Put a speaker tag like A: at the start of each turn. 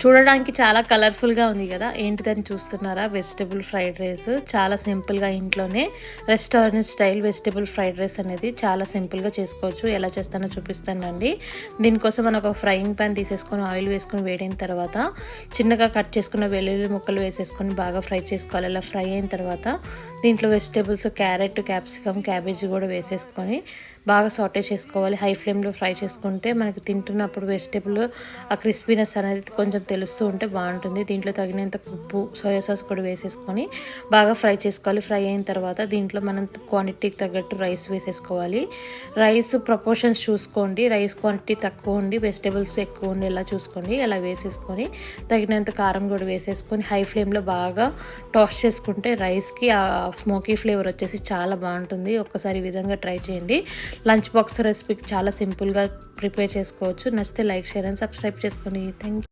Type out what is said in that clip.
A: చూడడానికి చాలా కలర్‌ఫుల్‌గా ఉంది గదా! ఏంటిదని చూస్తున్నారా? Vegetable fried rice. చాలా సింపుల్‌గా ఇంట్లోనే restaurant style vegetable fried rice అనేది చాలా సింపుల్‌గా చేసుకోవచ్చు. ఎలా చేస్తానో చూపిస్తానండి. దీనికోసం మనం ఒక ఫ్రైయింగ్ పాన్ తీసేసుకొని ఆయిల్ వేసుకొని వేడైన తర్వాత చిన్నగా కట్ చేసుకున్న వెల్లుల్లి ముక్కలు వేసేసుకొని బాగా ఫ్రై చేసుకోవాలి. అలా ఫ్రై అయిన తర్వాత దీంట్లో వెజిటబుల్స్ క్యారెట్, క్యాప్సికమ్, క్యాబేజీ కూడా వేసేసుకొని బాగా సాటే చేసుకోవాలి. హై ఫ్లేమ్‌లో ఫ్రై చేసుకుంటే మనకి తింటున్నప్పుడు వెజిటబుల్ ఆ క్రిస్పీనెస్ అనేది కొంచెం తెలుస్తూ ఉంటే బాగుంటుంది. దీంట్లో తగినంత ఉప్పు, సోయా సాస్ కూడా వేసేసుకొని బాగా ఫ్రై చేసుకోవాలి. ఫ్రై అయిన తర్వాత దీంట్లో మనం క్వాంటిటీకి తగ్గట్టు రైస్ వేసేసుకోవాలి. రైస్ ప్రపోర్షన్స్ చూసుకోండి. రైస్ క్వాంటిటీ తక్కువ ఉండి వెజిటబుల్స్ ఎక్కువ ఉండేలా చూసుకోండి. అలా వేసేసుకొని తగినంత కారం కూడా వేసేసుకొని హై ఫ్లేమ్‌లో బాగా టాస్ట్ చేసుకుంటే రైస్‌కి ఆ స్మోకీ ఫ్లేవర్ వచ్చేసి చాలా బాగుంటుంది. ఒక్కసారి ఈ విధంగా ట్రై చేయండి. లంచ్ బాక్స్ రెసిపీకి చాలా సింపుల్‌గా ప్రిపేర్ చేసుకోవచ్చు. నచ్చితే లైక్, షేర్ అండ్ సబ్స్క్రైబ్ చేసుకోండి. Thank you.